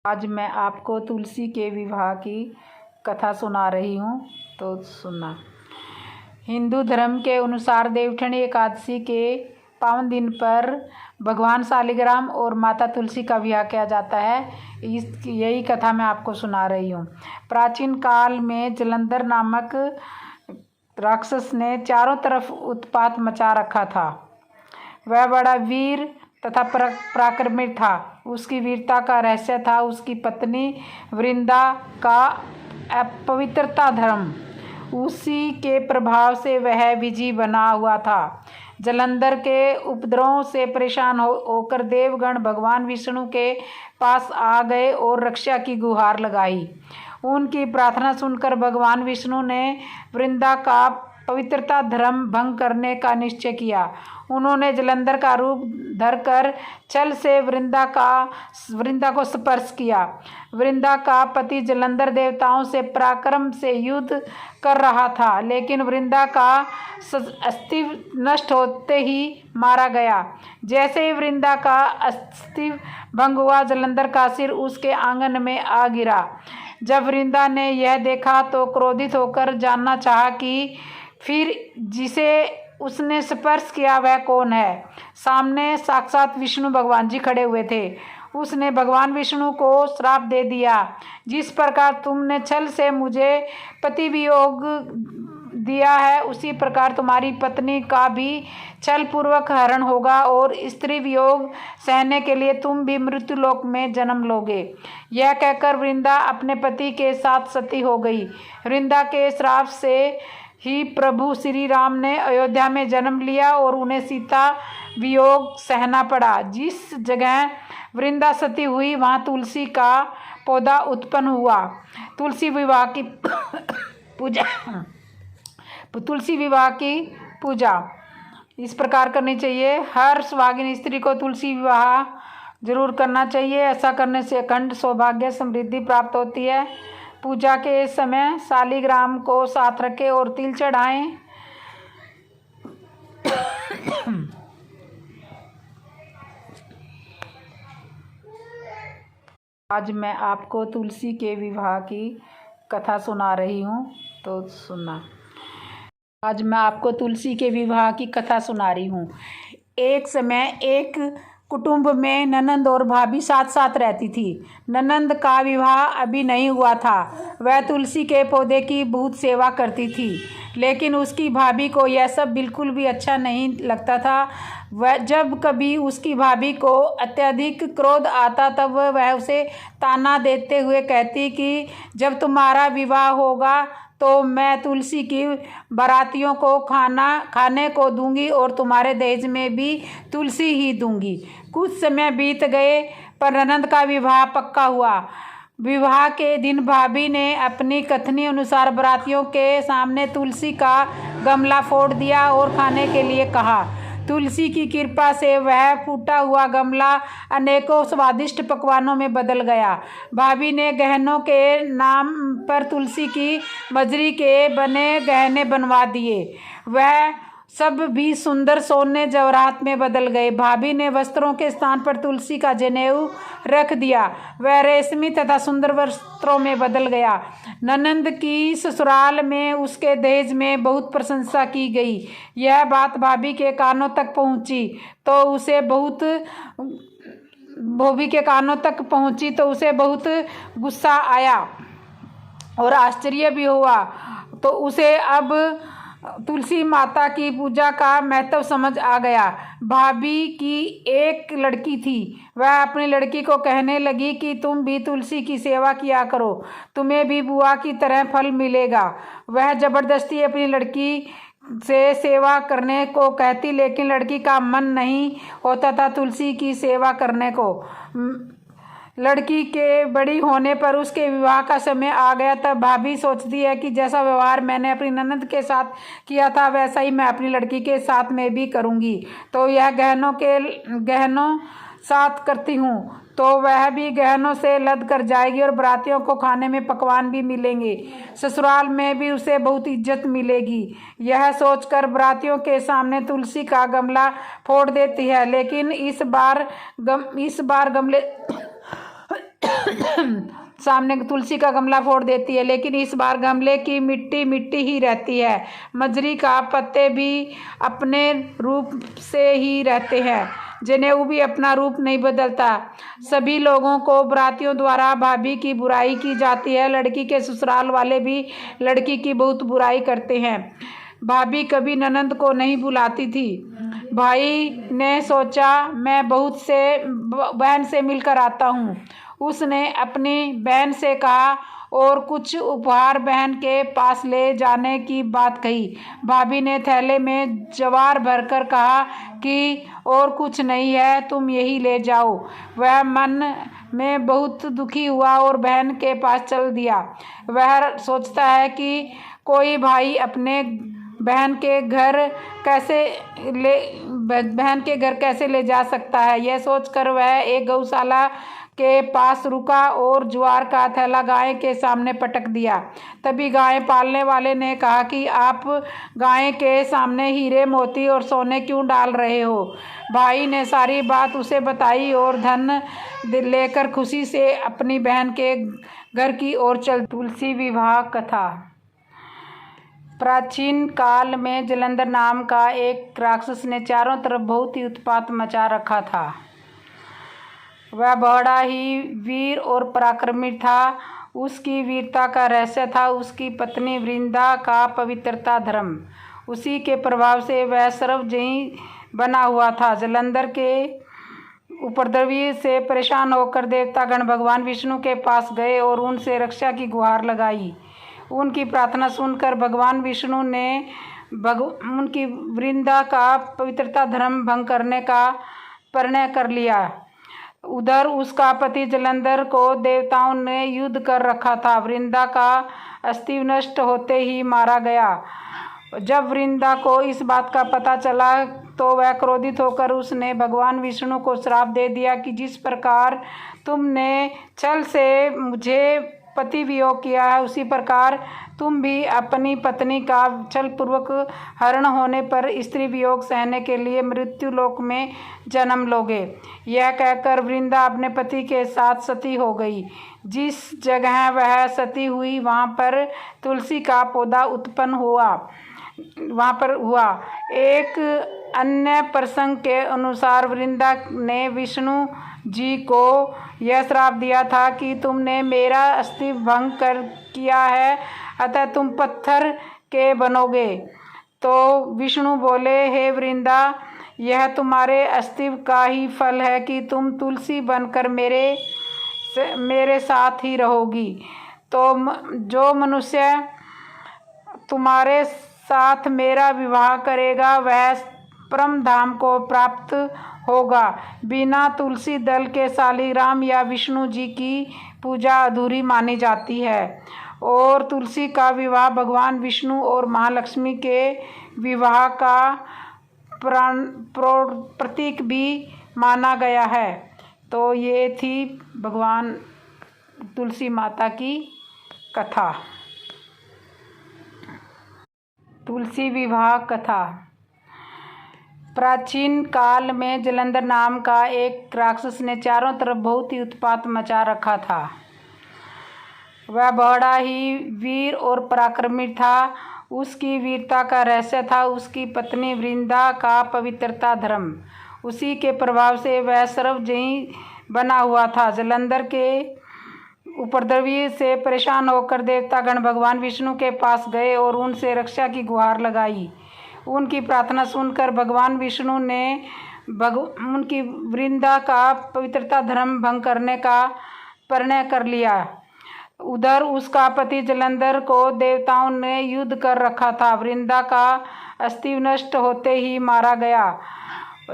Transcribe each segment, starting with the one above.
आज मैं आपको तुलसी के विवाह की कथा सुना रही हूँ, तो सुनना। हिंदू धर्म के अनुसार देवठनी एकादशी के पावन दिन पर भगवान शालिग्राम और माता तुलसी का विवाह किया जाता है। यही कथा मैं आपको सुना रही हूँ। प्राचीन काल में जलंधर नामक राक्षस ने चारों तरफ उत्पात मचा रखा था। वह बड़ा वीर तथा पराक्रमी था। उसकी वीरता का रहस्य था उसकी पत्नी वृंदा का अपवित्रता धर्म। उसी के प्रभाव से वह विजयी बना हुआ था। जलंधर के उपद्रवों से परेशान होकर देवगण भगवान विष्णु के पास आ गए और रक्षा की गुहार लगाई। उनकी प्रार्थना सुनकर भगवान विष्णु ने वृंदा का पवित्रता धर्म भंग करने का निश्चय किया। उन्होंने जलंधर का रूप धरकर छल से वृंदा को स्पर्श किया। वृंदा का पति जलंधर देवताओं से पराक्रम से युद्ध कर रहा था, लेकिन वृंदा का अस्तित्व नष्ट होते ही मारा गया। जैसे ही वृंदा का अस्तित्व भंग हुआ, जलंधर का सिर उसके आंगन में आ गिरा। जब वृंदा ने यह देखा तो क्रोधित होकर जानना चाहा कि फिर जिसे उसने स्पर्श किया वह कौन है। सामने साक्षात विष्णु भगवान जी खड़े हुए थे। उसने भगवान विष्णु को श्राप दे दिया, जिस प्रकार तुमने छल से मुझे पति वियोग दिया है, उसी प्रकार तुम्हारी पत्नी का भी छल पूर्वक हरण होगा और स्त्री वियोग सहने के लिए तुम भी मृत्युलोक में जन्म लोगे। यह कहकर वृंदा अपने पति के साथ सती हो गई। वृंदा के श्राप से ही प्रभु श्री राम ने अयोध्या में जन्म लिया और उन्हें सीता वियोग सहना पड़ा। जिस जगह वृंदा सती हुई वहाँ तुलसी का पौधा उत्पन्न हुआ। तुलसी विवाह की पूजा इस प्रकार करनी चाहिए। हर सुहागिन स्त्री को तुलसी विवाह जरूर करना चाहिए। ऐसा करने से अखंड सौभाग्य समृद्धि प्राप्त होती है। पूजा के समय शालिग्राम को साथ रखें और तिल चढ़ाएं। आज मैं आपको तुलसी के विवाह की कथा सुना रही हूँ, तो सुनना। आज मैं आपको तुलसी के विवाह की कथा सुना रही हूँ। एक समय एक कुटुंब में ननंद और भाभी साथ साथ रहती थी। ननंद का विवाह अभी नहीं हुआ था। वह तुलसी के पौधे की बहुत सेवा करती थी, लेकिन उसकी भाभी को यह सब बिल्कुल भी अच्छा नहीं लगता था। वह जब कभी उसकी भाभी को अत्यधिक क्रोध आता तब वह उसे ताना देते हुए कहती कि जब तुम्हारा विवाह होगा तो मैं तुलसी की बारातियों को खाने को दूंगी और तुम्हारे दहेज में भी तुलसी ही दूंगी। कुछ समय बीत गए पर ननंद का विवाह पक्का हुआ। विवाह के दिन भाभी ने अपनी कथनी अनुसार बारातियों के सामने तुलसी का गमला फोड़ दिया और खाने के लिए कहा। तुलसी की कृपा से वह फूटा हुआ गमला अनेकों स्वादिष्ट पकवानों में बदल गया। भाभी ने गहनों के नाम पर तुलसी की बजरी के बने गहने बनवा दिए। वह सब भी सुंदर सोने जवाहरात में बदल गए। भाभी ने वस्त्रों के स्थान पर तुलसी का जनेऊ रख दिया। वह रेशमी तथा सुंदर वस्त्रों में बदल गया। ननंद की ससुराल में उसके दहेज में बहुत प्रशंसा की गई। यह बात भाभी के कानों तक पहुंची तो उसे बहुत गुस्सा आया और आश्चर्य भी हुआ। तो उसे अब तुलसी माता की पूजा का महत्व समझ आ गया। भाभी की एक लड़की थी। वह अपनी लड़की को कहने लगी कि तुम भी तुलसी की सेवा किया करो, तुम्हें भी बुआ की तरह फल मिलेगा। वह जबरदस्ती अपनी लड़की से सेवा करने को कहती, लेकिन लड़की का मन नहीं होता था तुलसी की सेवा करने को। लड़की के बड़ी होने पर उसके विवाह का समय आ गया। तब भाभी सोचती है कि जैसा व्यवहार मैंने अपनी ननद के साथ किया था वैसा ही मैं अपनी लड़की के साथ में भी करूंगी। तो यह गहनों साथ करती हूँ तो वह भी गहनों से लद कर जाएगी और बरातियों को खाने में पकवान भी मिलेंगे। ससुराल में भी उसे बहुत इज्जत मिलेगी। यह सोचकर बरातियों के सामने तुलसी का गमला फोड़ देती है, लेकिन इस बार गमले सामने तुलसी का गमला फोड़ देती है, लेकिन इस बार गमले की मिट्टी मिट्टी ही रहती है। मजरी का पत्ते भी अपने रूप से ही रहते हैं, जनेऊ भी अपना रूप नहीं बदलता। सभी लोगों को बरातियों द्वारा भाभी की बुराई की जाती है। लड़की के ससुराल वाले भी लड़की की बहुत बुराई करते हैं। भाभी कभी ननंद को नहीं बुलाती थी। भाई ने सोचा मैं बहन से मिलकर आता हूँ। उसने अपनी बहन से कहा और कुछ उपहार बहन के पास ले जाने की बात कही। भाभी ने थैले में जवार भरकर कहा कि और कुछ नहीं है, तुम यही ले जाओ। वह मन में बहुत दुखी हुआ और बहन के पास चल दिया। वह सोचता है कि कोई भाई अपने बहन के घर कैसे ले जा सकता है। यह सोचकर वह एक गौशाला के पास रुका और ज्वार का थैला गाय के सामने पटक दिया। तभी गाय पालने वाले ने कहा कि आप गाय के सामने हीरे मोती और सोने क्यों डाल रहे हो। भाई ने सारी बात उसे बताई और धन लेकर खुशी से अपनी बहन के घर की ओर चल। तुलसी विवाह कथा। प्राचीन काल में जलंधर नाम का एक राक्षस ने चारों तरफ बहुत ही उत्पात मचा रखा था। वह बड़ा ही वीर और पराक्रमी था। उसकी वीरता का रहस्य था उसकी पत्नी वृंदा का पवित्रता धर्म। उसी के प्रभाव से वह सर्वजयी बना हुआ था। जलंधर के उपद्रवी से परेशान होकर देवतागण भगवान विष्णु के पास गए और उनसे रक्षा की गुहार लगाई। उनकी प्रार्थना सुनकर भगवान विष्णु ने उनकी वृंदा का पवित्रता धर्म भंग करने का प्रणय कर लिया। उधर उसका पति जलंधर को देवताओं ने युद्ध कर रखा था। वृंदा का अस्तित्व नष्ट होते ही मारा गया। जब वृंदा को इस बात का पता चला तो वह क्रोधित होकर उसने भगवान विष्णु को श्राप दे दिया कि जिस प्रकार तुमने छल से मुझे पति वियोग किया है, उसी प्रकार तुम भी अपनी पत्नी का छलपूर्वक हरण होने पर स्त्री वियोग सहने के लिए मृत्यु लोक में जन्म लोगे। यह कहकर वृंदा अपने पति के साथ सती हो गई। जिस जगह वह सती हुई वहाँ पर तुलसी का पौधा उत्पन्न हुआ। एक अन्य प्रसंग के अनुसार वृंदा ने विष्णु जी को यह श्राप दिया था कि तुमने मेरा अस्तित्व भंग किया है, अतः तुम पत्थर के बनोगे। तो विष्णु बोले, हे वृंदा, यह तुम्हारे अस्तित्व का ही फल है कि तुम तुलसी बनकर मेरे साथ ही रहोगी। तो जो मनुष्य तुम्हारे साथ मेरा विवाह करेगा वह परम धाम को प्राप्त होगा। बिना तुलसी दल के शालिग्राम या विष्णु जी की पूजा अधूरी मानी जाती है। और तुलसी का विवाह भगवान विष्णु और महालक्ष्मी के विवाह का प्रतीक भी माना गया है। तो ये थी भगवान तुलसी माता की कथा। तुलसी विवाह कथा। प्राचीन काल में जलंधर नाम का एक राक्षस ने चारों तरफ बहुत ही उत्पात मचा रखा था। वह बड़ा ही वीर और पराक्रमी था। उसकी वीरता का रहस्य था उसकी पत्नी वृंदा का पवित्रता धर्म। उसी के प्रभाव से वह सर्वजयी बना हुआ था। जलंधर के उपद्रवी से परेशान होकर देवतागण भगवान विष्णु के पास गए और उनसे रक्षा की गुहार लगाई। उनकी प्रार्थना सुनकर भगवान विष्णु ने उनकी वृंदा का पवित्रता धर्म भंग करने का प्रणय कर लिया। उधर उसका पति जलंधर को देवताओं ने युद्ध कर रखा था। वृंदा का अस्तित्व नष्ट होते ही मारा गया।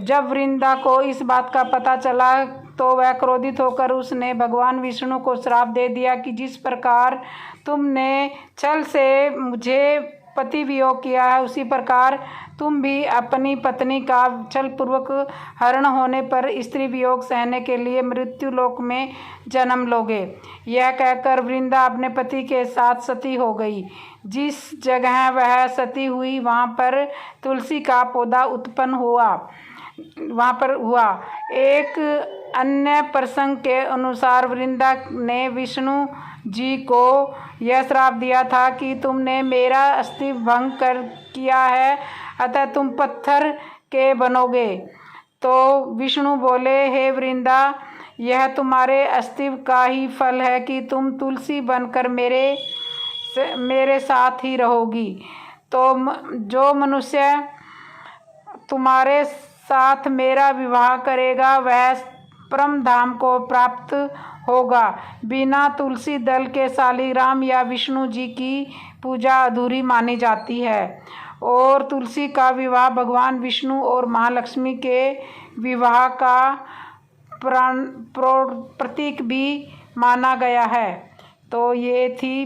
जब वृंदा को इस बात का पता चला तो वह क्रोधित होकर उसने भगवान विष्णु को श्राप दे दिया कि जिस प्रकार तुमने छल से मुझे पति वियोग किया है, उसी प्रकार तुम भी अपनी पत्नी का छलपूर्वक हरण होने पर स्त्री वियोग सहने के लिए मृत्यु लोक में जन्म लोगे। यह कहकर वृंदा अपने पति के साथ सती हो गई। जिस जगह वह सती हुई वहाँ पर तुलसी का पौधा उत्पन्न हुआ। एक अन्य प्रसंग के अनुसार वृंदा ने विष्णु जी को यह श्राप दिया था कि तुमने मेरा अस्तित्व भंग कर किया है, अतः तुम पत्थर के बनोगे। तो विष्णु बोले, हे वृंदा, यह तुम्हारे अस्तित्व का ही फल है कि तुम तुलसी बनकर मेरे साथ ही रहोगी। तो जो मनुष्य तुम्हारे साथ मेरा विवाह करेगा वह परम धाम को प्राप्त होगा। बिना तुलसी दल के शालिग्राम या विष्णु जी की पूजा अधूरी मानी जाती है। और तुलसी का विवाह भगवान विष्णु और महालक्ष्मी के विवाह का प्रतीक भी माना गया है। तो ये थी